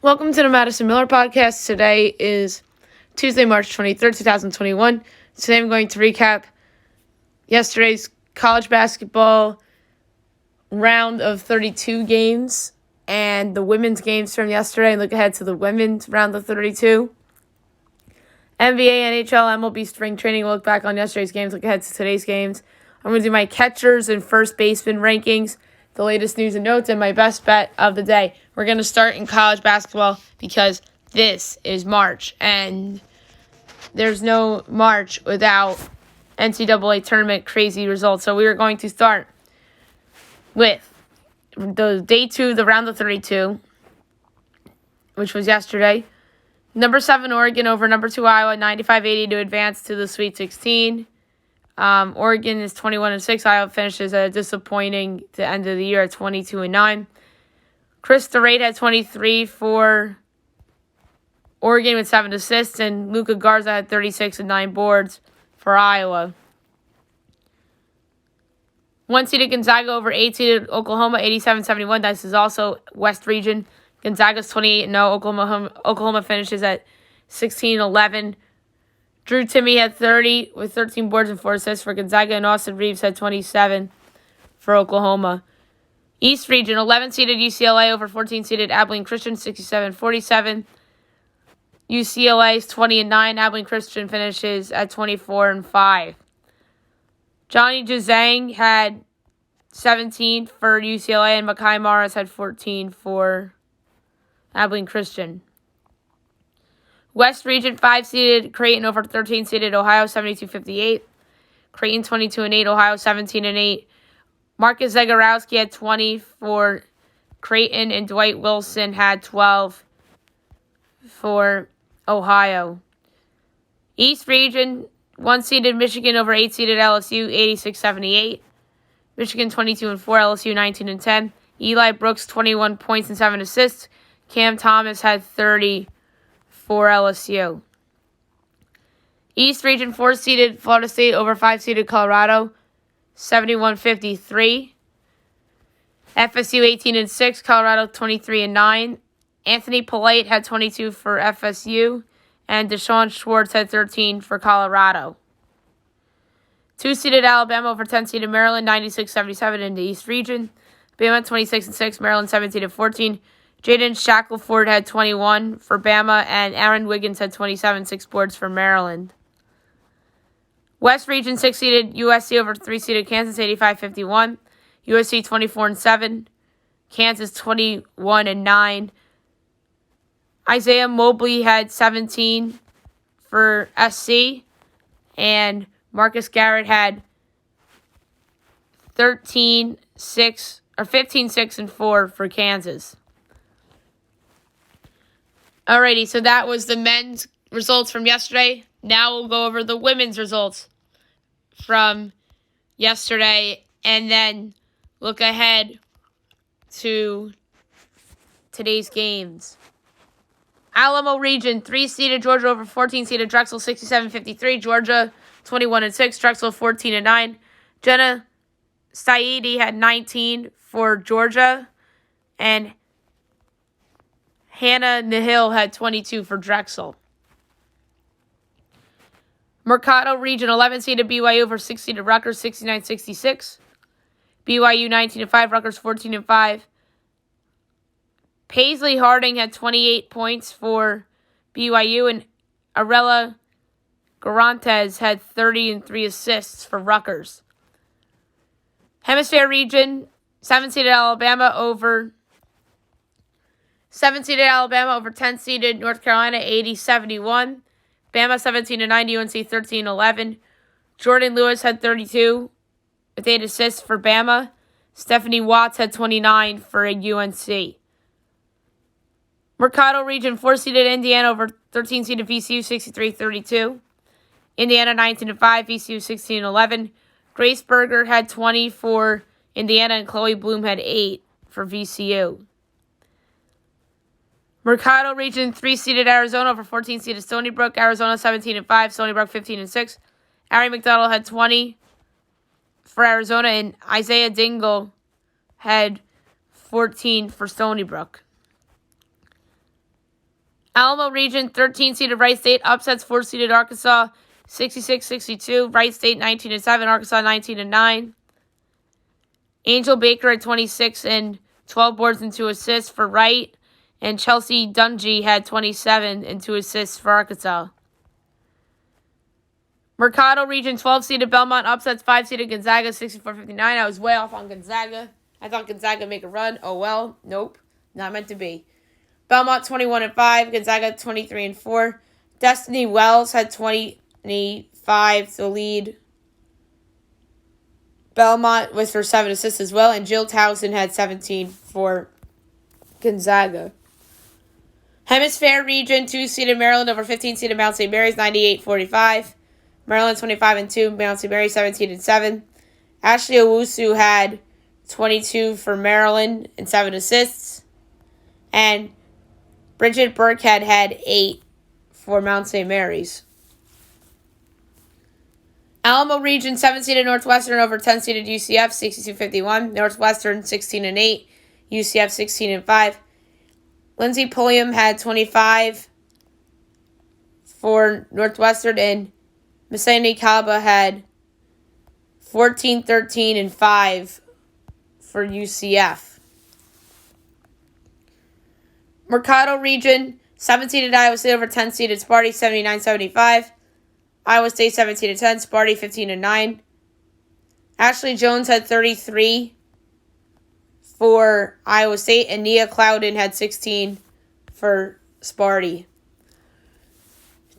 Welcome to the Madison Miller Podcast. Today is Tuesday, March 23rd, 2021. Today I'm going to recap yesterday's college basketball round of 32 games and the women's games from yesterday and look ahead to the women's round of 32. NBA, NHL, MLB spring training. We'll look back on yesterday's games, look ahead to today's games. I'm going to do my catchers and first baseman rankings, the latest news and notes, and my best bet of the day. We're going to start in college basketball because this is March, and there's no March without NCAA tournament crazy results. So we are going to start with the day 2, the round of 32, which was yesterday. Number 7, Oregon over number 2, Iowa, 95-80 to advance to the Sweet 16. Oregon is 21-6. Iowa finishes at a disappointing to end of the year at 22-9. Chris Durant had 23 for Oregon with 7 assists, and Luka Garza had 36 and 9 boards for Iowa. 1-seeded Gonzaga over 8-seeded Oklahoma, 87-71. This is also West Region. Gonzaga's 28-0. Oklahoma finishes at 16-11. Drew Timme had 30 with 13 boards and 4 assists for Gonzaga, and Austin Reeves had 27 for Oklahoma. East Region, 11-seeded UCLA over 14-seeded Abilene Christian, 67-47. UCLA is 20-9. Abilene Christian finishes at 24-5. Johnny Juzang had 17 for UCLA, and Makai Morris had 14 for Abilene Christian. West Region, 5-seeded Creighton over 13-seeded Ohio, 72-58. Creighton 22-8, Ohio 17-8. Marcus Zagorowski had 20 for Creighton, and Dwight Wilson had 12 for Ohio. East Region, 1-seeded Michigan over 8-seeded LSU, 86-78. Michigan 22-4, LSU 19-10. Eli Brooks, 21 points and 7 assists. Cam Thomas had 30 for LSU. East Region, 4-seeded Florida State over 5-seeded Colorado, 71-53. FSU 18-6, Colorado 23-9. Anthony Polite had 22 for FSU, and Deshaun Schwartz had 13 for Colorado. 2-seeded Alabama over 10-seeded Maryland, 96-77 in the East Region. Bama 26-6, Maryland 17-14. Jaden Shackelford had 21 for Bama, and Aaron Wiggins had 27, 6 boards for Maryland. West Region, 6-seeded USC over 3-seeded Kansas, 85-51. USC 24-7. Kansas 21-9. Isaiah Mobley had 17 for SC, and Marcus Garrett had 15, 6, and 4 for Kansas. Alrighty, so that was the men's results from yesterday. Now we'll go over the women's results from yesterday and then look ahead to today's games. Alamo Region, 3-seeded Georgia over 14-seeded Drexel, 67-53. Georgia 21-6, Drexel 14-9. Jenna Saidi had 19 for Georgia, and Hannah Nahil had 22 for Drexel. Mercado Region, 11-seeded BYU over 6-seeded Rutgers, 69-66. BYU 19-5, Rutgers 14-5. Paisley Harding had 28 points for BYU, and Arella Garantes had 30 and 3 assists for Rutgers. Hemisphere Region, 7-seeded Alabama over 10-seeded North Carolina, 80-71. Bama 17-9, UNC 13-11. Jordan Lewis had 32 with 8 assists for Bama. Stephanie Watts had 29 for UNC. Mercado Region, 4-seeded Indiana over 13-seeded VCU, 63-32. Indiana 19-5, VCU 16-11. Grace Berger had 20 for Indiana, and Chloe Bloom had 8 for VCU. Mercado Region, 3-seeded Arizona over 14-seeded Stony Brook. Arizona 17-5, Stony Brook 15-6. Ari McDonald had 20 for Arizona, and Isaiah Dingle had 14 for Stony Brook. Alamo region, 13-seeded Wright State upsets 4-seeded Arkansas, 66-62. Wright State 19-7, Arkansas 19-9. Angel Baker had 26 and 12 boards and 2 assists for Wright, and Chelsea Dungy had 27 and 2 assists for Arkansas. Mercado region, 12-seeded Belmont upsets 5-seeded Gonzaga, 64-59. I was way off on Gonzaga. I thought Gonzaga would make a run. Oh well, nope, not meant to be. Belmont 21-5, Gonzaga 23-4. Destiny Wells had 25 to lead Belmont with for 7 assists as well, and Jill Towson had 17 for Gonzaga. Hemisphere region, 2-seeded Maryland over 15-seeded Mount St. Mary's, 98-45. Maryland 25-2, Mount St. Mary's 17-7. Ashley Owusu had 22 for Maryland and 7 assists. And Bridget Burkhead had 8 for Mount St. Mary's. Alamo region, 7-seeded Northwestern over 10-seeded UCF, 62-51. Northwestern 16-8, UCF 16-5. Lindsey Pulliam had 25 for Northwestern, and Masani Kaba had 14, 13, and 5 for UCF. Mercado region, 7-seeded Iowa State over 10-seeded Sparty, 79-75. Iowa State 17-10, Sparty 15-9. Ashley Jones had 33 for Iowa State, and Nia Clouden had 16 for Sparty.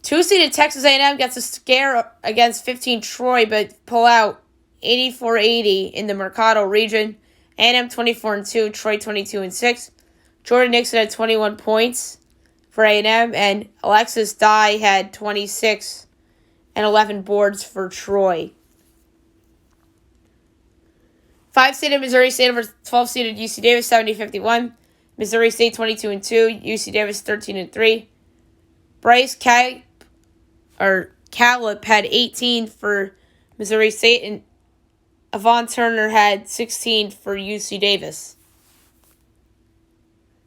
2-seeded Texas A&M gets a scare against 15 Troy, but pull out 84-80 in the Mercado region. A&M 24-2, Troy 22-6. Jordan Nixon had 21 points for A&M, and Alexis Dye had 26 and 11 boards for Troy. 5-seeded Missouri State over 12-seeded UC Davis, 70-51. Missouri State 22-2, UC Davis 13-3. Bryce Calip had 18 for Missouri State, and Avon Turner had 16 for UC Davis.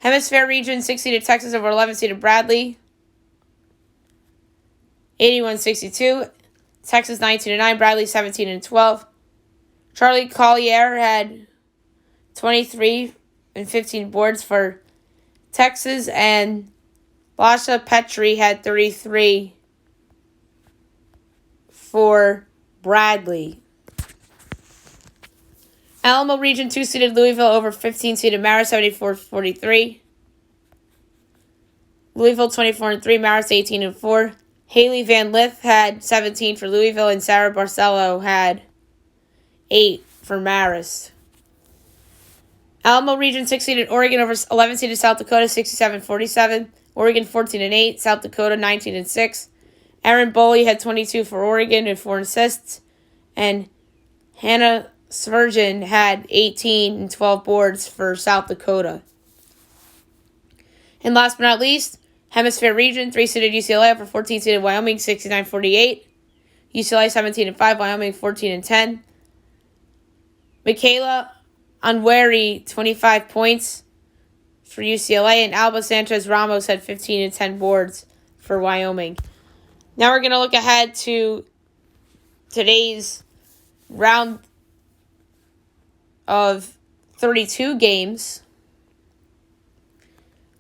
Hemisphere region, 6-seeded Texas over 11-seeded Bradley, 81-62. Texas 19-9, Bradley 17-12. Charlie Collier had 23 and 15 boards for Texas, and Lasha Petrie had 33 for Bradley. Alamo region, 2-seeded Louisville over 15-seeded Marist, 74-43. Louisville 24-3, Marist 18-4. Haley Van Lith had 17 for Louisville, and Sarah Barcelo had 8 for Marist. Alamo region, 6-seeded Oregon over 11-seeded South Dakota, 67-47. Oregon 14-8, South Dakota 19-6. Aaron Boley had 22 for Oregon and 4 assists, and Hannah Svergen had 18 and 12 boards for South Dakota. And last but not least, Hemisphere region, 3-seeded UCLA over 14-seeded Wyoming, 69-48. UCLA 17-5, Wyoming 14-10. Michaela Unwary, 25 points for UCLA, and Alba Sanchez Ramos had 15 and 10 boards for Wyoming. Now we're going to look ahead to today's round of 32 games.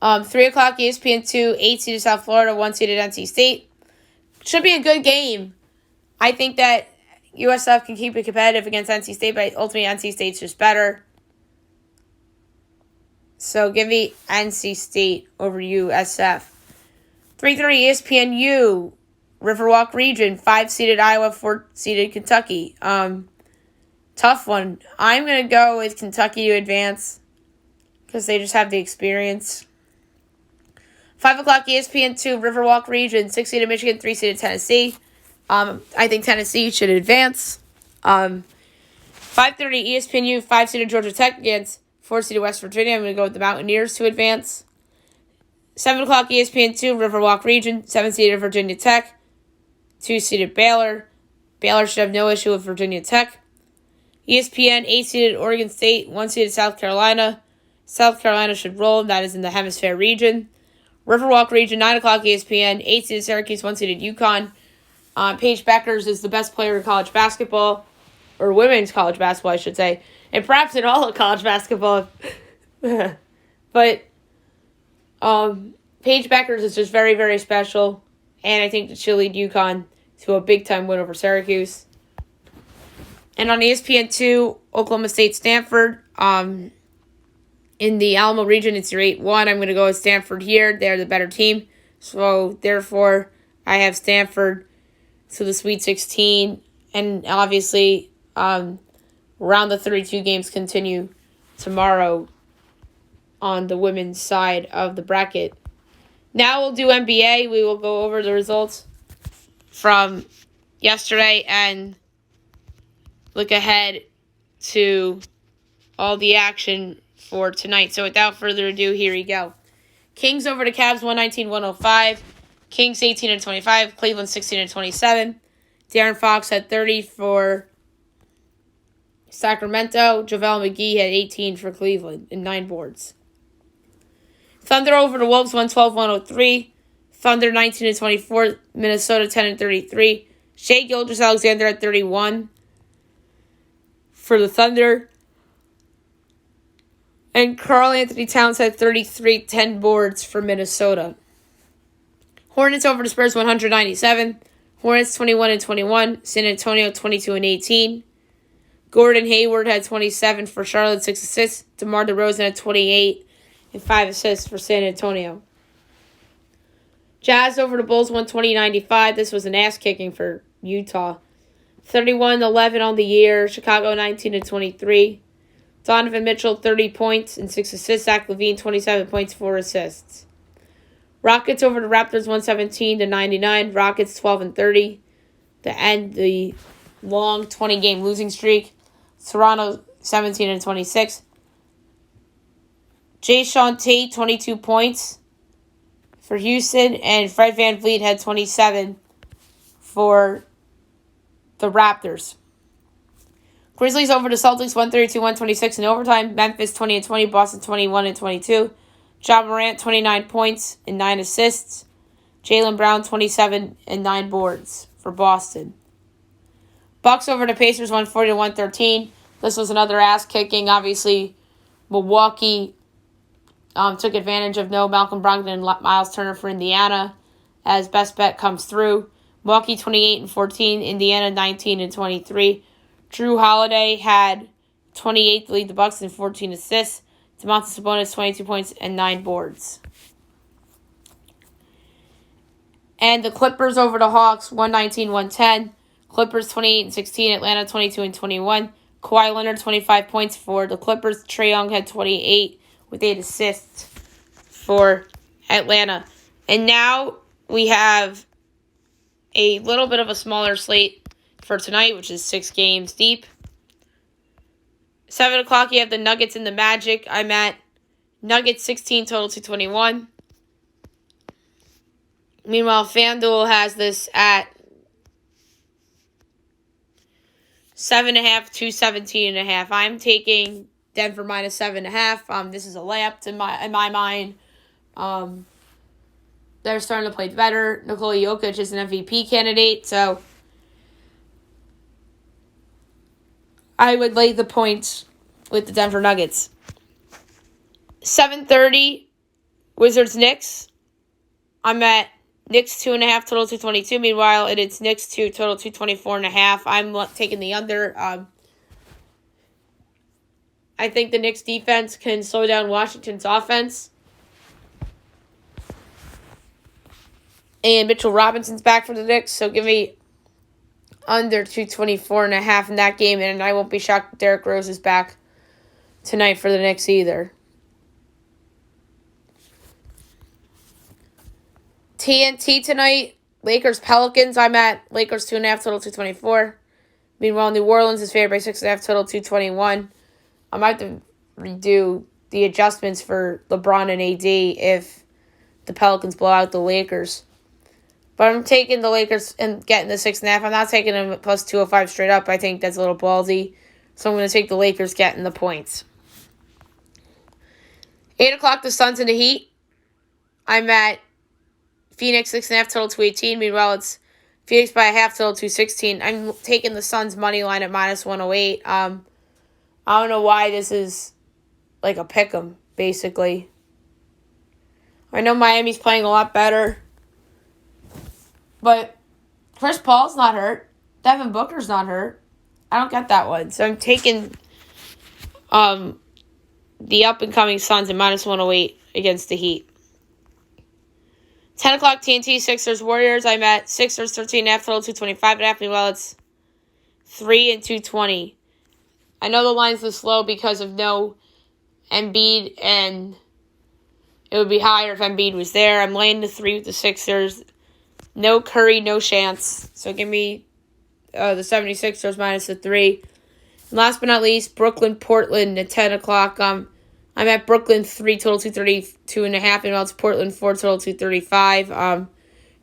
3 o'clock ESPN 2, 8-seeded South Florida, 1-seeded NC State. Should be a good game. I think that USF can keep it competitive against NC State, but ultimately NC State's just better. So give me NC State over USF. 3:30 ESPNU, Riverwalk region, 5-seeded Iowa, 4-seeded Kentucky. Tough one. I'm going to go with Kentucky to advance because they just have the experience. 5 o'clock ESPN 2, Riverwalk region, 6-seeded Michigan, 3-seeded Tennessee. I think Tennessee should advance. 5:30 ESPNU, 5-seeded Georgia Tech against 4-seeded West Virginia. I'm going to go with the Mountaineers to advance. 7 o'clock ESPN 2, Riverwalk region, 7-seeded Virginia Tech, 2-seeded Baylor. Baylor should have no issue with Virginia Tech. ESPN, 8-seeded Oregon State, 1-seeded South Carolina. South Carolina should roll. That is in the Hemisphere region. Riverwalk region, 9 o'clock ESPN, 8 seeded Syracuse, 1 seeded UConn. Paige Beckers is the best player in college basketball, or women's college basketball, I should say, and perhaps in all of college basketball. But Paige Beckers is just very, very special, and I think that she'll lead UConn to a big-time win over Syracuse. And on ESPN2, Oklahoma State, Stanford. In the Alamo region, it's your 8-1. I'm going to go with Stanford here. They're the better team. So, therefore, I have Stanford to the Sweet 16. And, obviously, round of 32 games continue tomorrow on the women's side of the bracket. Now we'll do NBA. We will go over the results from yesterday and look ahead to all the action for tonight. So without further ado, here we go. Kings over the Cavs, 119-105. Kings 18-25. Cleveland 16-27. De'Aaron Fox had 30 for Sacramento. JaVale McGee had 18 for Cleveland and 9 boards. Thunder over the Wolves, 112-103. Thunder 19-24. Minnesota 10-33. Shai Gilgeous-Alexander at 31 for the Thunder. And Karl-Anthony Towns had 33, 10 boards for Minnesota. Hornets over the Spurs, 197. Hornets 21-21. San Antonio 22-18. Gordon Hayward had 27 for Charlotte, 6 assists. DeMar DeRozan had 28 and 5 assists for San Antonio. Jazz over the Bulls, 120-95. This was an ass-kicking for Utah. 31-11 on the year. Chicago 19-23. Donovan Mitchell, 30 points and 6 assists. Zach LaVine, 27 points, 4 assists. Rockets over the Raptors, 117-99. Rockets 12-30 to end the long 20-game losing streak. Toronto, 17-26. Jae'Sean Tate, 22 points for Houston. And Fred VanVleet had 27 for the Raptors. Grizzlies over the Celtics, 132-126 in overtime. Memphis 20-20, Boston 21-22. Ja Morant 29 points and 9 assists. Jaylen Brown 27 and 9 boards for Boston. Bucks over the Pacers, 140-113. This was another ass kicking. Obviously, Milwaukee took advantage of no Malcolm Brogdon and Miles Turner for Indiana as best bet comes through. Milwaukee 28-14, Indiana 19-23. Drew Holiday had 28 to lead the Bucks and 14 assists. Domantas Sabonis, 22 points and 9 boards. And the Clippers over the Hawks, 119-110. Clippers 28-16, Atlanta 22-21. Kawhi Leonard, 25 points for the Clippers. Trae Young had 28 with 8 assists for Atlanta. And now we have a little bit of a smaller slate for tonight, which is 6 games deep. 7 o'clock, you have the Nuggets and the Magic. I'm at Nuggets 16, total 221. Meanwhile, FanDuel has this at 7.5 to 17.5. I'm taking Denver minus 7.5. This is a layup in my mind. They're starting to play better. Nikola Jokic is an MVP candidate, so I would lay the points with the Denver Nuggets. 7:30, Wizards Knicks. I'm at Knicks 2.5, total 222. Meanwhile, it's Knicks 2, total 224.5. I'm taking the under. I think the Knicks defense can slow down Washington's offense. And Mitchell Robinson's back for the Knicks, so give me under 224.5 in that game, and I won't be shocked if Derrick Rose is back tonight for the Knicks either. TNT tonight, Lakers Pelicans. I'm at Lakers 2.5, total 224. Meanwhile, New Orleans is favored by 6.5, total 221. I might have to redo the adjustments for LeBron and AD if the Pelicans blow out the Lakers. But I'm taking the Lakers and getting the 6.5. I'm not taking them plus 205 straight up. I think that's a little ballsy. So I'm going to take the Lakers getting the points. 8 o'clock, the Suns and the Heat. I'm at Phoenix 6.5 total 218. Meanwhile, it's Phoenix by a half total 216. I'm taking the Suns money line at minus 108. I don't know why this is like a pick'em, basically. I know Miami's playing a lot better, but Chris Paul's not hurt. Devin Booker's not hurt. I don't get that one. So I'm taking the up-and-coming Suns at minus 108 against the Heat. 10 o'clock TNT, Sixers, Warriors. I'm at Sixers 13.5 total 225.5. Meanwhile, it's 3 and 220. I know the line's this low because of no Embiid, and it would be higher if Embiid was there. I'm laying the 3 with the Sixers. No Curry, no chance. So give me the 76ers minus the 3. And last but not least, Brooklyn, Portland at 10 o'clock. I'm at Brooklyn 3 total 232.5. And it's Portland 4 total 235.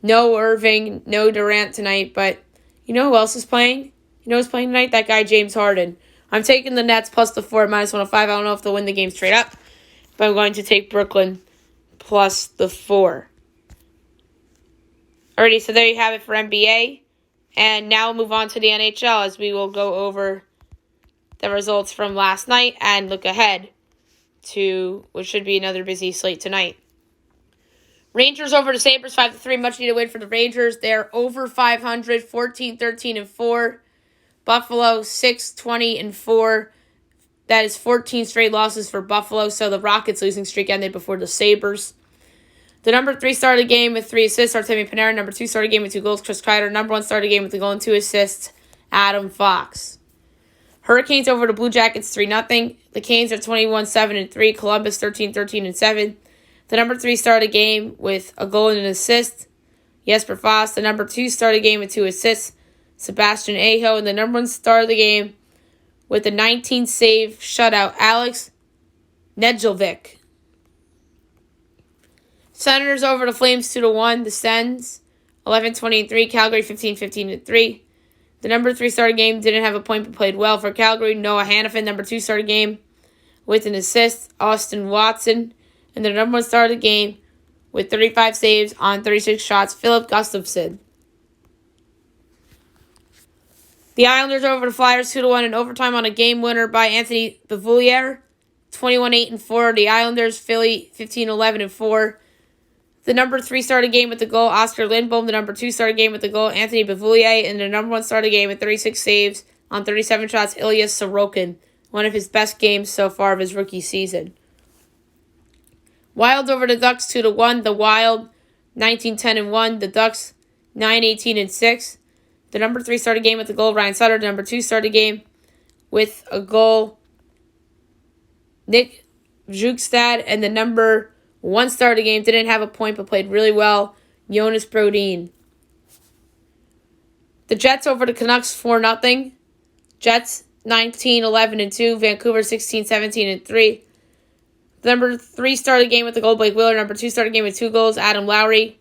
No Irving, no Durant tonight. But you know who else is playing? You know who's playing tonight? That guy, James Harden. I'm taking the Nets plus the 4 at minus 105. I don't know if they'll win the game straight up, but I'm going to take Brooklyn plus the 4. Alrighty, so there you have it for NBA. And now we'll move on to the NHL as we will go over the results from last night and look ahead to what should be another busy slate tonight. Rangers over the Sabres 5-3. Much needed win for the Rangers. They're over 500, 14-13-4. Buffalo 6-20-4. That is 14 straight losses for Buffalo. So the Rockets' losing streak ended before the Sabres. The number 3 started the game with 3 assists, Artemi Panarin. Number 2 started the game with 2 goals, Chris Kreider. Number 1 started the game with a goal and 2 assists, Adam Fox. Hurricanes over the Blue Jackets 3-0. The Canes are 21-7-3. Columbus 13-13-7. The number 3 started the game with a goal and an assist, Jesper Fast. The number 2 started the game with 2 assists, Sebastian Aho. And the number 1 started the game with a 19-save shutout, Alex Nedeljkovic. Senators over the Flames 2-1. The Sens 11-20-3. Calgary 15-15-3. The number 3 started game didn't have a point but played well for Calgary. Noah Hannafin. Number 2 started game with an assist, Austin Watson. And the number 1 started the game with 35 saves on 36 shots, Philip Gustafsson. The Islanders over the Flyers 2-1 in overtime on a game winner by Anthony Beauvillier. 21-8-4. The Islanders, Philly 15-11-4. The number 3 started game with the goal, Oscar Lindblom. The number 2 started game with the goal, Anthony Beauvillier. And the number 1 started game with 36 saves on 37 shots, Ilya Sorokin. One of his best games so far of his rookie season. Wild over the Ducks 2-1. The Wild 19-10-1. The Ducks 9-18-6. The number 3 started game with the goal, Ryan Sutter. The number 2 started game with a goal, Nick Bjugstad. And the number 1 started the game, didn't have a point but played really well, Jonas Brodin. The Jets over the Canucks 4-0. Jets 19-11-2. Vancouver 16-17-3. The number 3 started the game with the goal, Blake Wheeler. Number 2 started the game with 2 goals, Adam Lowry.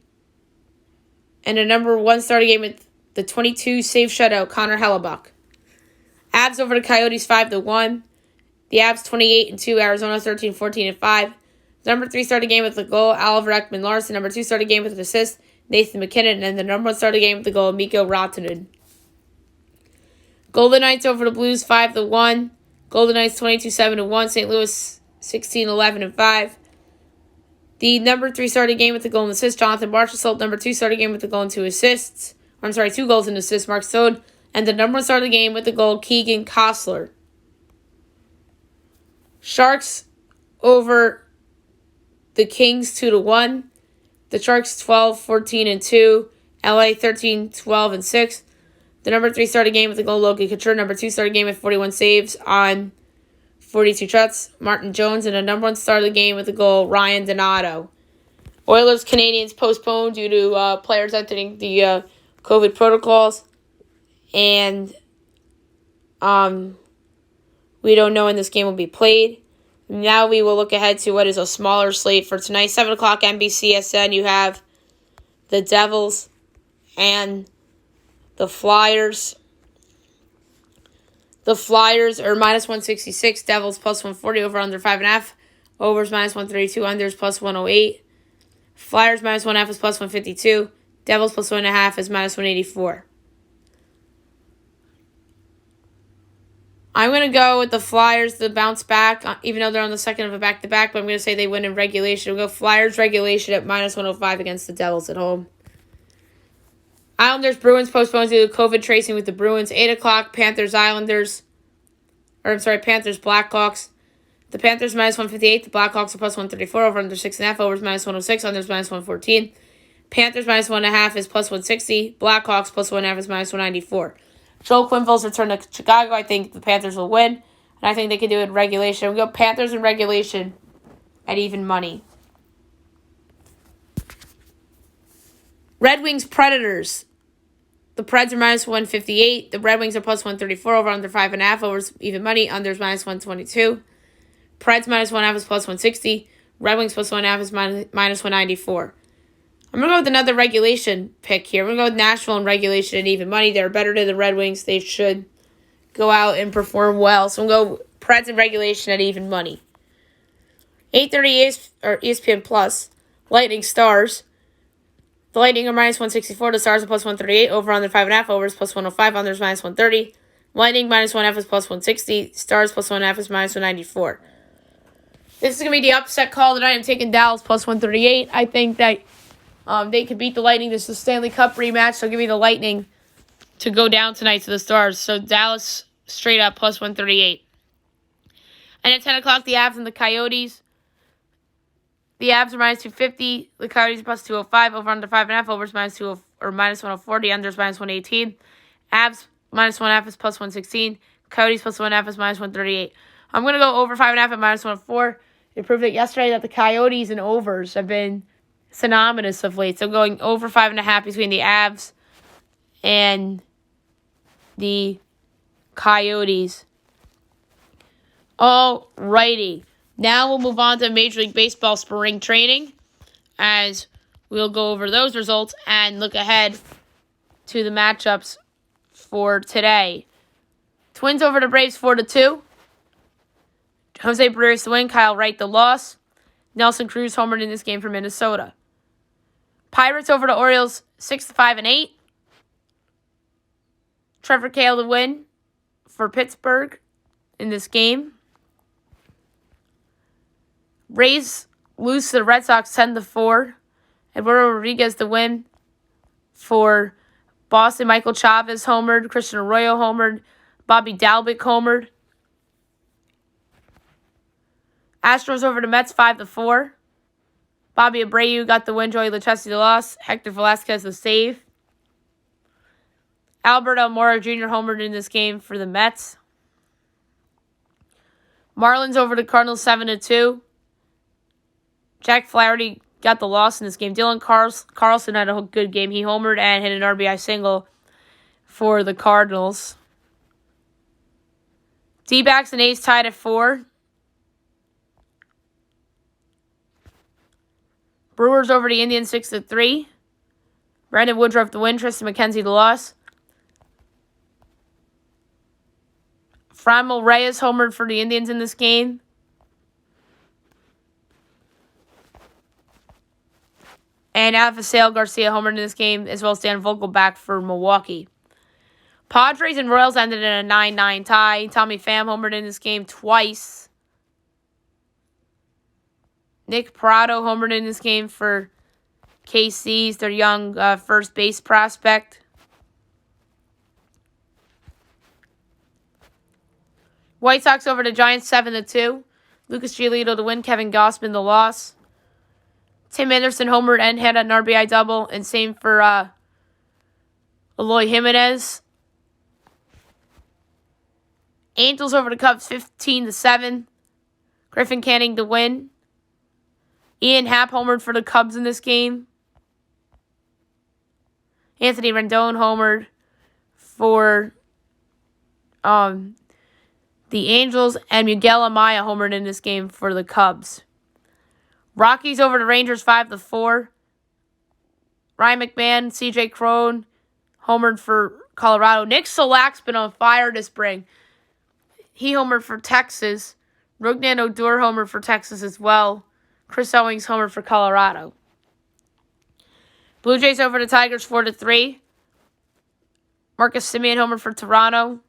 And the number 1 started the game with the 22-save shutout, Connor Hellebuck. Avs over the Coyotes 5-1. The Avs 28-2. Arizona 13-14-5. The number 3 started the game with the goal, Oliver Ekman-Larsson. Number 2 started the game with an assist, Nathan McKinnon. And the number 1 started the game with the goal, Mikko Rantanen. Golden Knights over the Blues 5-1. Golden Knights 22-7-1. St. Louis 16-11-5. The number 3 started the game with the goal and assist, Jonathan Marchessault. Number 2 started the game with the goal and 2 assists. 2 goals and assists, Mark Stone. And the number 1 started the game with the goal, Keegan Kostler. Sharks over the Kings 2-1. The Sharks 12-14-2. LA 13-12-6. The number 3 started game with the goal, Logan Couture. Number 2 started game with 41 saves on 42 shots, Martin Jones. And the number 1 started the game with the goal, Ryan Donato. Oilers Canadians postponed due to players entering the COVID protocols. And we don't know when this game will be played. Now we will look ahead to what is a smaller slate for tonight. 7 o'clock NBCSN, you have the Devils and the Flyers. The Flyers are minus 166. Devils plus 140. Over under 5.5. Overs minus 132. Unders plus 108. Flyers minus 1.5 is plus 152. Devils plus 1.5 is minus 184. I'm going to go with the Flyers to bounce back, even though they're on the second of a back-to-back, but I'm going to say they win in regulation. We'll go Flyers regulation at minus 105 against the Devils at home. Islanders, Bruins postponed due to COVID tracing with the Bruins. 8 o'clock, Panthers, Blackhawks. The Panthers minus 158. The Blackhawks are plus 134. Over under 6.5. Overs minus 106. Unders minus 114. Panthers minus 1.5 is plus 160. Blackhawks plus 1.5 is minus 194. Joel Quenneville's return to Chicago. I think the Panthers will win. And I think they can do it in regulation. We go Panthers in regulation at even money. Red Wings, Predators. The Preds are minus 158. The Red Wings are plus 134. Over under 5.5. Overs even money. Unders minus 122. Preds minus 1.5 is plus 160. Red Wings plus 1.5 is minus 194. I'm going to go with another regulation pick here. I'm going to go with Nashville in regulation and even money. They're better than the Red Wings. They should go out and perform well. So I'm going to go Preds in regulation at even money. 8:30 ESPN Plus. Lightning Stars. The Lightning are minus 164. The Stars are plus 138. Over under 5.5. Overs plus 105. Unders minus 130. Lightning minus 1.5 is plus 160. Stars plus 1.5 is minus 194. This is going to be the upset call tonight. I'm taking Dallas plus 138. I think that they could beat the Lightning. This is the Stanley Cup rematch, so give me the Lightning to go down tonight to the Stars. So Dallas straight up plus 138. And at 10 o'clock, the Avs and the Coyotes. The Avs are minus 250. The Coyotes are plus 205. Over under 5.5. Overs minus 104. The unders minus 118. Avs minus 1.5 is plus 116. Coyotes plus 1.5 is minus 138. I'm going to go over 5.5 at minus 104. It proved it yesterday that the Coyotes and overs have been synonymous of late. So going over 5.5 between the Avs and the Coyotes. Alrighty. Now we'll move on to Major League Baseball spring training as we'll go over those results and look ahead to the matchups for today. Twins over the Braves 4-2. Jose Barrios the win, Kyle Wright the loss. Nelson Cruz homered in this game for Minnesota. Pirates over the Orioles 6-5 and 8. Trevor Cale the win for Pittsburgh in this game. Rays lose to the Red Sox 10-4. Eduardo Rodriguez the win for Boston. Michael Chavez homered. Christian Arroyo homered. Bobby Dalbec homered. Astros over the Mets 5-4. Bobby Abreu got the win. Joey Lucchesi the loss. Hector Velasquez the save. Albert Almora Jr. homered in this game for the Mets. Marlins over the Cardinals 7-2. Jack Flaherty got the loss in this game. Dylan Carlson had a good game. He homered and hit an RBI single for the Cardinals. D-backs and A's tied at 4. Brewers over the Indians 6-3. Brandon Woodruff the win. Tristan McKenzie the loss. Franmil Reyes homered for the Indians in this game. And Avisail Garcia homered in this game, as well as Dan Vogelbach for Milwaukee. Padres and Royals ended in a 9-9 tie. Tommy Pham homered in this game twice. Nick Pratto homered in this game for KC's, their young first base prospect. White Sox over the Giants 7-2. Lucas Giolito to win, Kevin Gausman the loss. Tim Anderson homered and had an RBI double, and same for Eloy Jimenez. Angels over the Cubs 15-7. Griffin Canning to win. Ian Happ homered for the Cubs in this game. Anthony Rendon homered for the Angels, and Miguel Amaya homered in this game for the Cubs. Rockies over the Rangers 5-4. Ryan McMahon, CJ Cron homered for Colorado. Nick Solak's been on fire this spring. He homered for Texas. Rugnan Odor homered for Texas as well. Chris Owings homered for Colorado. Blue Jays over the Tigers 4-3. Marcus Semien homer for Toronto.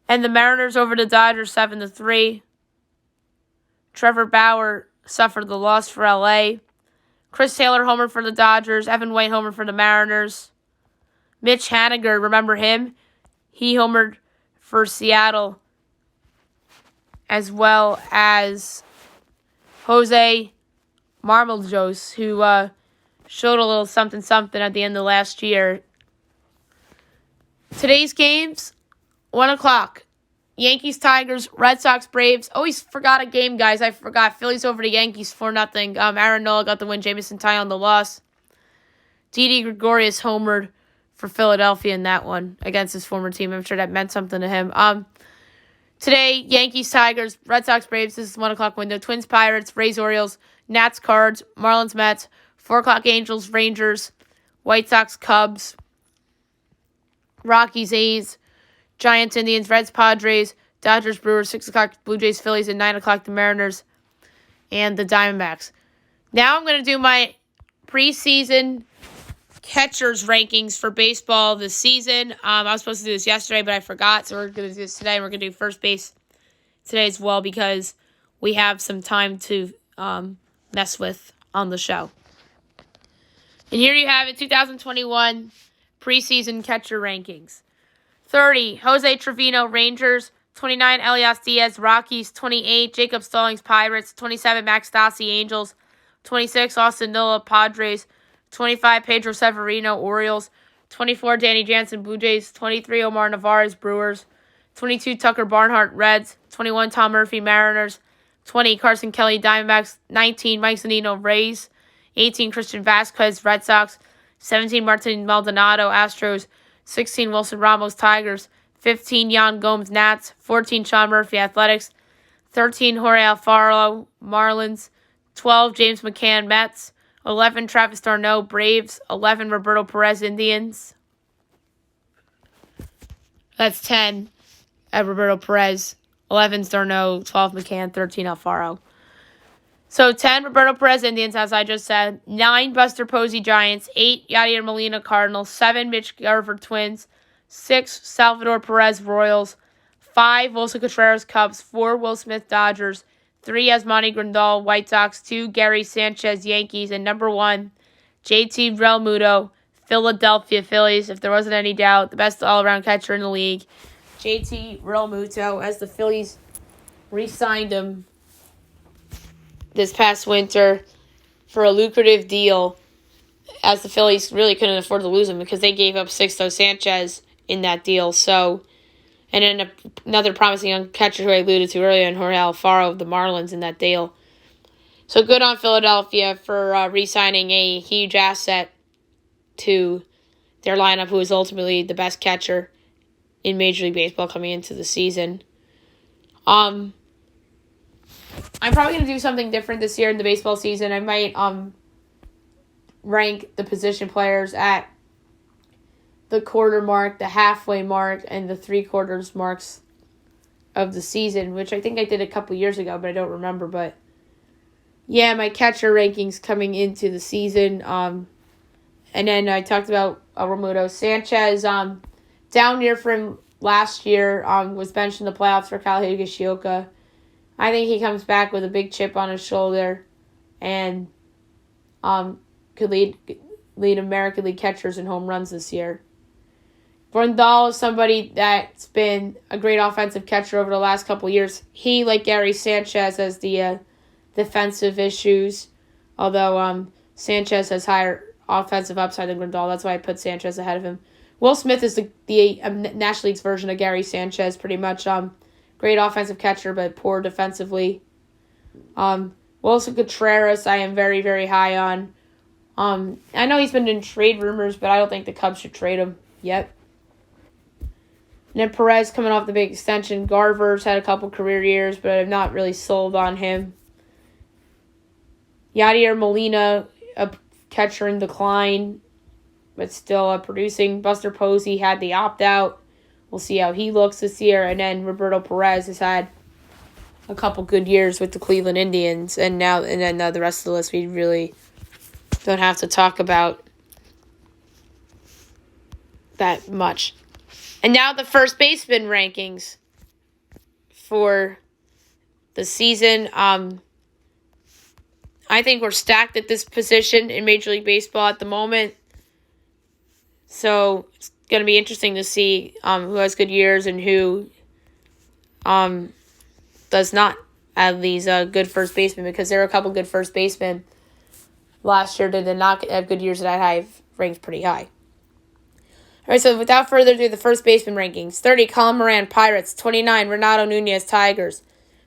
And the Mariners over the Dodgers 7-3. Trevor Bauer suffered the loss for LA. Chris Taylor homer for the Dodgers. Evan White homer for the Mariners. Mitch Haniger, remember him? He homered for Seattle, as well as Jose Marmolejos, who showed a little something at the end of last year. Today's games, 1 o'clock. Yankees, Tigers, Red Sox, Braves. Always forgot a game, guys. I forgot. Phillies over the Yankees 4-0. Aaron Nola got the win. Jamison Tyone the loss. Didi Gregorius homered for Philadelphia in that one against his former team. I'm sure that meant something to him. Today, Yankees, Tigers, Red Sox, Braves. This is 1 o'clock window. Twins, Pirates, Rays, Orioles, Nats, Cards, Marlins, Mets. 4 o'clock, Angels, Rangers, White Sox, Cubs, Rockies, A's, Giants, Indians, Reds, Padres, Dodgers, Brewers. 6 o'clock, Blue Jays, Phillies, and 9 o'clock, the Mariners and the Diamondbacks. Now I'm going to do my preseason catchers rankings for baseball this season. I was supposed to do this yesterday, but I forgot, so we're going to do this today, and we're going to do first base today as well because we have some time to mess with on the show. And here you have it, 2021 preseason catcher rankings. 30, Jose Trevino, Rangers. 29, Elias Diaz, Rockies. 28, Jacob Stallings, Pirates. 27, Max Stassi, Angels. 26, Austin Nola, Padres. 25, Pedro Severino, Orioles. 24, Danny Jansen, Blue Jays. 23, Omar Narvaez, Brewers. 22, Tucker Barnhart, Reds. 21, Tom Murphy, Mariners. 20, Carson Kelly, Diamondbacks. 19, Mike Zunino, Rays. 18, Christian Vasquez, Red Sox. 17, Martin Maldonado, Astros. 16, Wilson Ramos, Tigers. 15, Yan Gomes, Nats. 14, Sean Murphy, Athletics. 13, Jorge Alfaro, Marlins. 12, James McCann, Mets. 11, Travis d'Arnaud, Braves. 11, Roberto Perez, Indians. That's 10 at Roberto Perez. 11, d'Arnaud. 12, McCann. 13, Alfaro. So 10, Roberto Perez, Indians, as I just said. 9, Buster Posey, Giants. 8, Yadier Molina, Cardinals. 7, Mitch Garver, Twins. 6, Salvador Perez, Royals. 5, Wilson Contreras, Cubs. 4, Will Smith, Dodgers. 3, Yasmani Grandal, White Sox. 2, Gary Sanchez, Yankees. And number 1, JT Realmuto, Philadelphia Phillies. If there wasn't any doubt, the best all-around catcher in the league. JT Realmuto, as the Phillies re-signed him this past winter for a lucrative deal, as the Phillies really couldn't afford to lose him because they gave up Sixto Sanchez in that deal. So, and then another promising young catcher who I alluded to earlier, and Jorge Alfaro of the Marlins in that deal. So good on Philadelphia for re-signing a huge asset to their lineup, who is ultimately the best catcher in Major League Baseball coming into the season. I'm probably going to do something different this year in the baseball season. I might rank the position players at the quarter mark, the halfway mark, and the 3/4 marks of the season, which I think I did a couple years ago, but I don't remember. But yeah, my catcher rankings coming into the season. And then I talked about Realmuto. Sanchez, down year for him last year, was benched in the playoffs for Kyle Higashioka. I think he comes back with a big chip on his shoulder and could lead American League catchers in home runs this year. Grandal is somebody that's been a great offensive catcher over the last couple of years. He, like Gary Sanchez, has the defensive issues, although Sanchez has higher offensive upside than Grandal. That's why I put Sanchez ahead of him. Will Smith is the National League's version of Gary Sanchez, pretty much. Great offensive catcher, but poor defensively. Wilson Contreras, I am very, very high on. I know he's been in trade rumors, but I don't think the Cubs should trade him yet. And then Perez coming off the big extension. Garver's had a couple career years, but I'm not really sold on him. Yadier Molina, a catcher in decline, but still producing. Buster Posey had the opt-out. We'll see how he looks this year. And then Roberto Perez has had a couple good years with the Cleveland Indians, and then the rest of the list we really don't have to talk about that much. And now the first baseman rankings for the season. I think we're stacked at this position in Major League Baseball at the moment. So it's going to be interesting to see who has good years and who does not have these good first basemen, because there are a couple good first basemen last year that did not have good years that I have ranked pretty high. All right, so without further ado, the first baseman rankings. 30, Colin Moran, Pirates. 29, Renato Nunez, Tigers.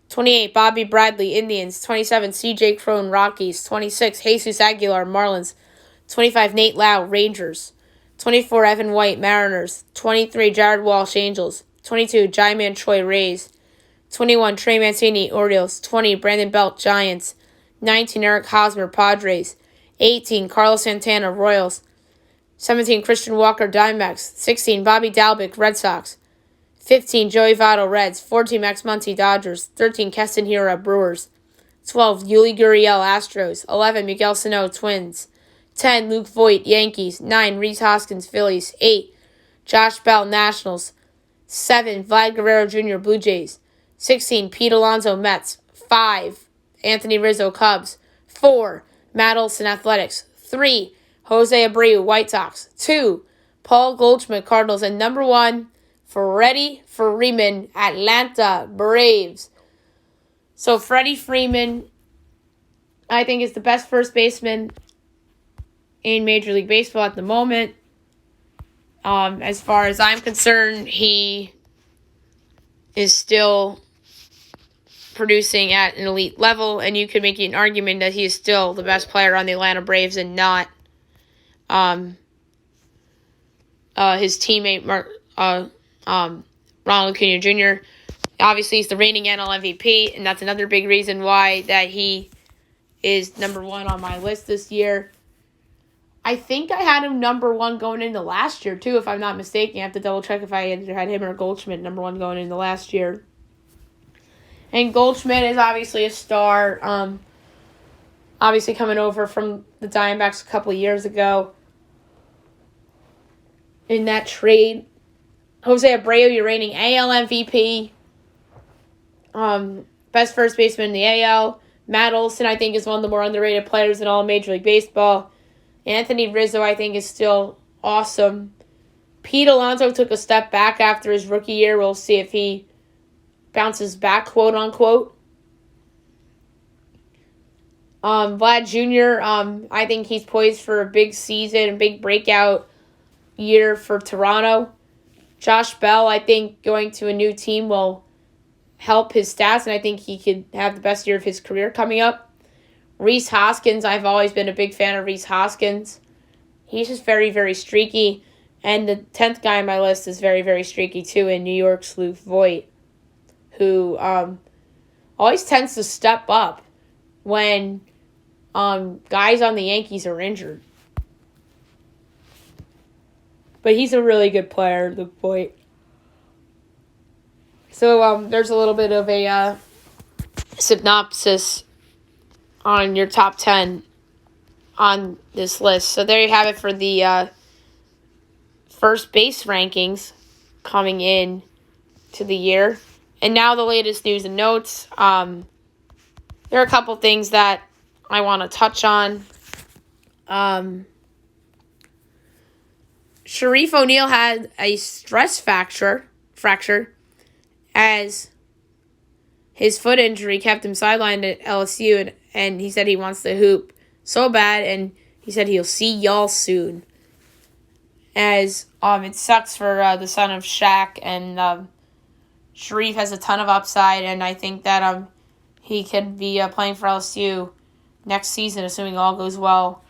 28, Bobby Bradley, Indians. 27, C.J. Cron, Rockies. 26, Jesus Aguilar, Marlins. 25, Nate Lau, Rangers. 24, Evan White, Mariners. 23, Jared Walsh, Angels. 22, Jaiman Choi, Rays. 21, Trey Mancini, Orioles. 20, Brandon Belt, Giants. 19, Eric Hosmer, Padres. 18, Carlos Santana, Royals. 17, Christian Walker, Diamondbacks. 16, Bobby Dalbec, Red Sox. 15, Joey Votto, Reds. 14, Max Muncy, Dodgers. 13, Keston Hiura, Brewers. 12, Yuli Gurriel, Astros. 11, Miguel Sano, Twins. 10, Luke Voit, Yankees. 9, Rhys Hoskins, Phillies. 8, Josh Bell, Nationals. 7, Vlad Guerrero Jr., Blue Jays. 16, Pete Alonso, Mets. 5, Anthony Rizzo, Cubs. 4, Matt Olson, Athletics. 3, Jose Abreu, White Sox. 2, Paul Goldschmidt, Cardinals. And number 1, Freddie Freeman, Atlanta Braves. So Freddie Freeman, I think, is the best first baseman in Major League Baseball at the moment. As far as I'm concerned, he is still producing at an elite level, and you could make an argument that he is still the best player on the Atlanta Braves and not his teammate Ronald Acuna Jr. Obviously, he's the reigning NL MVP, and that's another big reason why that he is number 1 on my list this year. I think I had him number 1 going into last year, too, if I'm not mistaken. I have to double-check if I had him or Goldschmidt number 1 going into last year. And Goldschmidt is obviously a star, obviously coming over from the Diamondbacks a couple of years ago in that trade. Jose Abreu, your reigning AL MVP, best first baseman in the AL. Matt Olson, I think, is one of the more underrated players in all of Major League Baseball. Anthony Rizzo, I think, is still awesome. Pete Alonso took a step back after his rookie year. We'll see if he bounces back, quote unquote. Vlad Jr., I think he's poised for a big season, a big breakout year for Toronto. Josh Bell, I think going to a new team will help his stats, and I think he could have the best year of his career coming up. Rhys Hoskins, I've always been a big fan of Rhys Hoskins. He's just very, very streaky. And the 10th guy on my list is very, very streaky too, in New York's Luke Voit, who always tends to step up when guys on the Yankees are injured. But he's a really good player, Luke Voit. So there's a little bit of a synopsis on your top 10 on this list. So there you have it for the first base rankings coming in to the year. And now the latest news and notes. There are a couple things that I want to touch on. Sharif O'Neal had a stress fracture as his foot injury kept him sidelined at LSU, and he said he wants to hoop so bad, and he said he'll see y'all soon. As it sucks for the son of Shaq, and Sharif has a ton of upside, and I think that he could be playing for LSU next season, assuming all goes well.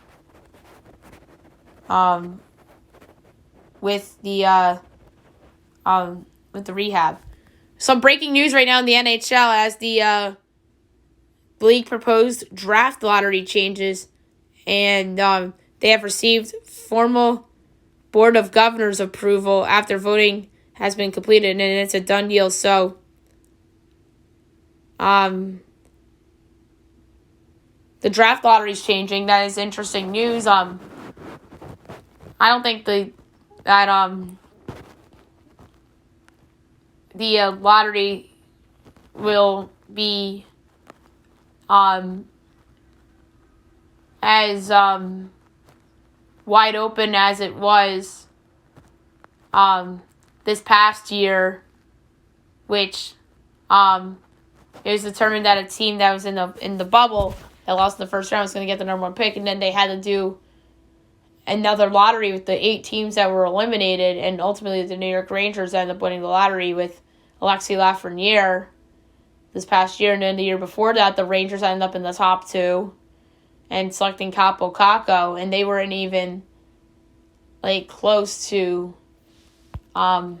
With the rehab. Some breaking news right now in the NHL as the league proposed draft lottery changes, and they have received formal Board of Governors approval after voting has been completed, and it's a done deal. So The draft lottery is changing. That is interesting news. I don't think the lottery will be as wide open as it was this past year, which it was determined that a team that was in the bubble that lost in the first round was going to get the number one pick, and then they had to do another lottery with the 8 teams that were eliminated, and ultimately the New York Rangers ended up winning the lottery with Alexis Lafreniere this past year, and then the year before that, the Rangers ended up in the top 2 and selecting Capo Caco, and they weren't even close to the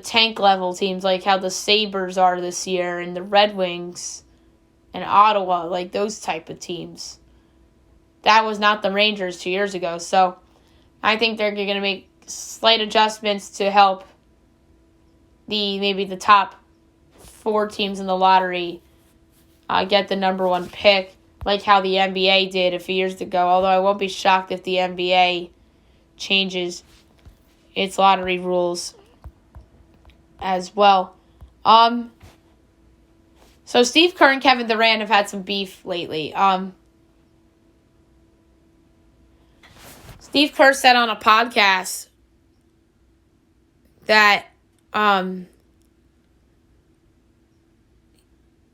tank level teams, like how the Sabres are this year, and the Red Wings, and Ottawa, those type of teams. That was not the Rangers 2 years ago. So I think they're going to make slight adjustments to help maybe the top 4 teams in the lottery get the number 1 pick, like how the NBA did a few years ago. Although I won't be shocked if the NBA changes its lottery rules as well. So Steve Kerr and Kevin Durant have had some beef lately. Steve Kerr said on a podcast that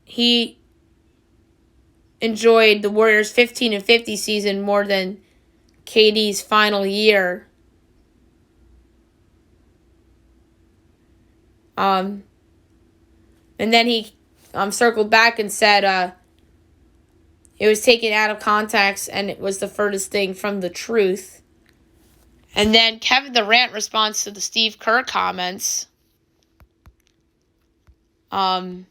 he enjoyed the Warriors' 15-50 season more than KD's final year. And then he circled back and said it was taken out of context and it was the furthest thing from the truth. And then Kevin Durant responds to the Steve Kerr comments and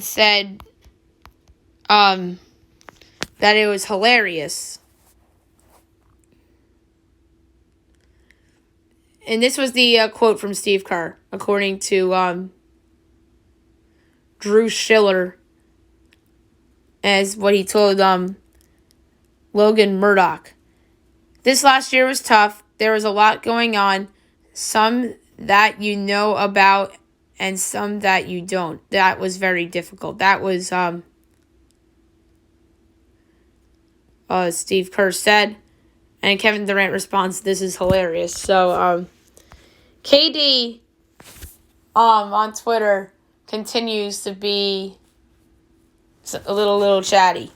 said that it was hilarious. And this was the quote from Steve Kerr, according to Drew Schiller, as what he told Logan Murdoch. This last year was tough. There was a lot going on, some that you know about and some that you don't. That was very difficult. That was Steve Kerr said. And Kevin Durant responds, "This is hilarious." So, KD on Twitter continues to be a little chatty.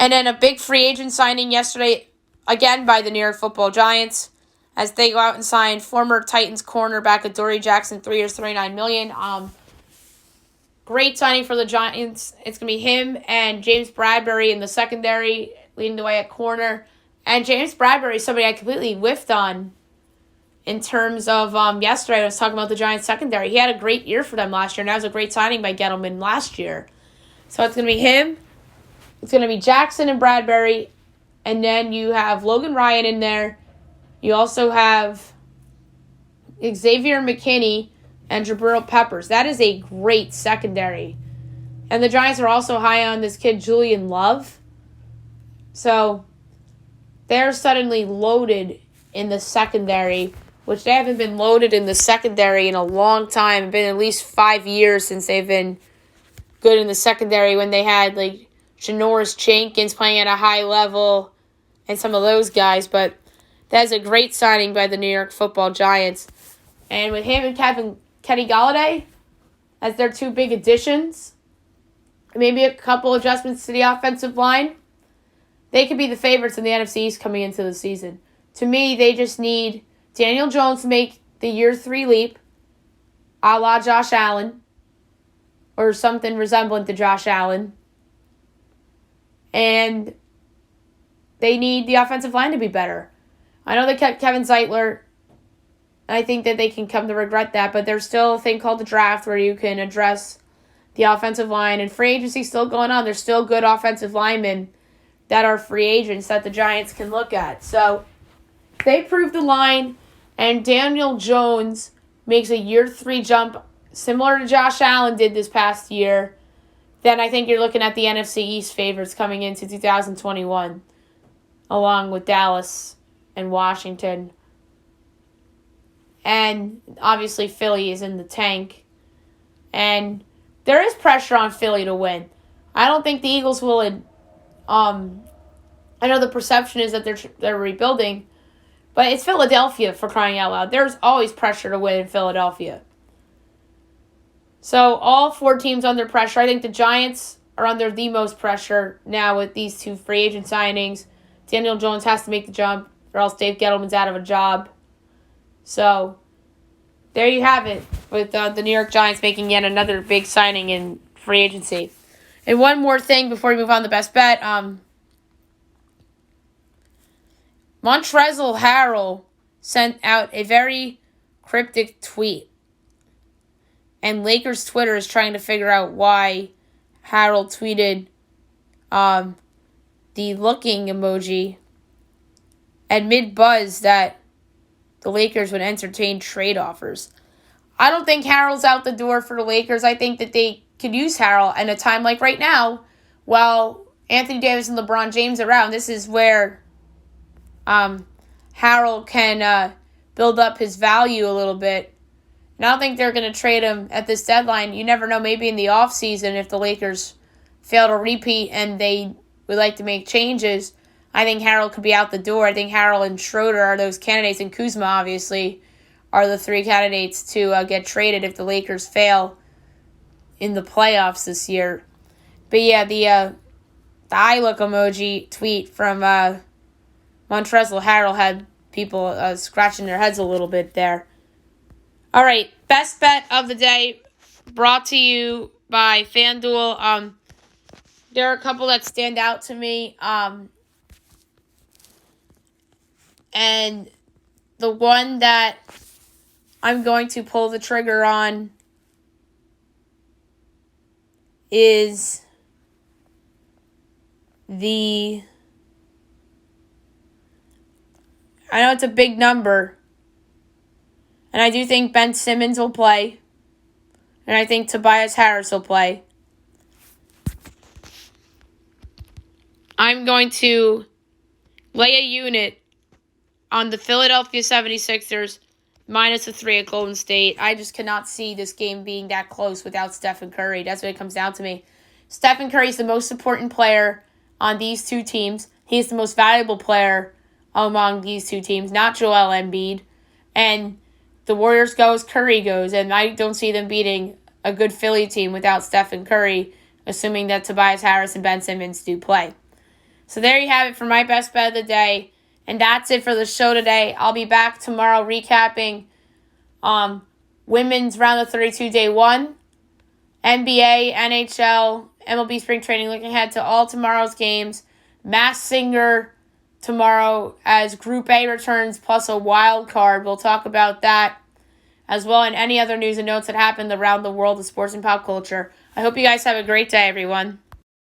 And then a big free agent signing yesterday, again by the New York Football Giants, as they go out and sign former Titans cornerback Adoree Jackson, 3 years, $39 million. Great signing for the Giants. It's going to be him and James Bradbury in the secondary, leading the way at corner. And James Bradbury is somebody I completely whiffed on in terms of yesterday. I was talking about the Giants secondary. He had a great year for them last year, and that was a great signing by Gettleman last year. So it's going to be him. It's going to be Jackson and Bradbury. And then you have Logan Ryan in there. You also have Xavier McKinney and Jabril Peppers. That is a great secondary. And the Giants are also high on this kid, Julian Love. So they're suddenly loaded in the secondary, which they haven't been loaded in the secondary in a long time. It's been at least 5 years since they've been good in the secondary, when they had Janoris Jenkins playing at a high level and some of those guys. But that's a great signing by the New York Football Giants. And with him and Kenny Golladay as their 2 big additions, maybe a couple adjustments to the offensive line, they could be the favorites in the NFC East coming into the season. To me, they just need Daniel Jones to make the year 3 leap, a la Josh Allen, or something resemblant to Josh Allen. And they need the offensive line to be better. I know they kept Kevin Zeitler. I think that they can come to regret that, but there's still a thing called the draft where you can address the offensive line, and free agency still going on. There's still good offensive linemen that are free agents that the Giants can look at. So they proved the line and Daniel Jones makes a year 3 jump similar to Josh Allen did this past year, then I think you're looking at the NFC East favorites coming into 2021, along with Dallas and Washington. And obviously Philly is in the tank. And there is pressure on Philly to win. I don't think the Eagles will. I know the perception is that they're rebuilding, but it's Philadelphia, for crying out loud. There's always pressure to win in Philadelphia. So all 4 teams under pressure. I think the Giants are under the most pressure now with these 2 free agent signings. Daniel Jones has to make the jump, or else Dave Gettleman's out of a job. So there you have it, with the New York Giants making yet another big signing in free agency. And one more thing before we move on to best bet. Montrezl Harrell sent out a very cryptic tweet. And Lakers Twitter is trying to figure out why Harrell tweeted the looking emoji amid buzz that the Lakers would entertain trade offers. I don't think Harrell's out the door for the Lakers. I think that they could use Harrell in a time like right now, while Anthony Davis and LeBron James are around. This is where Harrell can build up his value a little bit. And I don't think they're going to trade him at this deadline. You never know, maybe in the offseason if the Lakers fail to repeat and they would like to make changes, I think Harrell could be out the door. I think Harrell and Schroeder are those candidates, and Kuzma, obviously, are the 3 candidates to get traded if the Lakers fail in the playoffs this year. But yeah, the eye look emoji tweet from Montrezl Harrell had people scratching their heads a little bit there. All right, best bet of the day brought to you by FanDuel. There are a couple that stand out to me. And the one that I'm going to pull the trigger on is I know it's a big number, and I do think Ben Simmons will play, and I think Tobias Harris will play. I'm going to lay a unit on the Philadelphia 76ers minus a 3 at Golden State. I just cannot see this game being that close without Stephen Curry. That's what it comes down to me. Stephen Curry is the most important player on these 2 teams. He is the most valuable player among these 2 teams, not Joel Embiid. And the Warriors goes, Curry goes, and I don't see them beating a good Philly team without Stephen Curry, assuming that Tobias Harris and Ben Simmons do play. So there you have it for my best bet of the day. And that's it for the show today. I'll be back tomorrow recapping women's round of 32 day 1, NBA, NHL, MLB spring training, looking ahead to all tomorrow's games. Masked Singer tomorrow as Group A returns, plus a wild card. We'll talk about that as well, and any other news and notes that happened around the world of sports and pop culture. I hope you guys have a great day, everyone.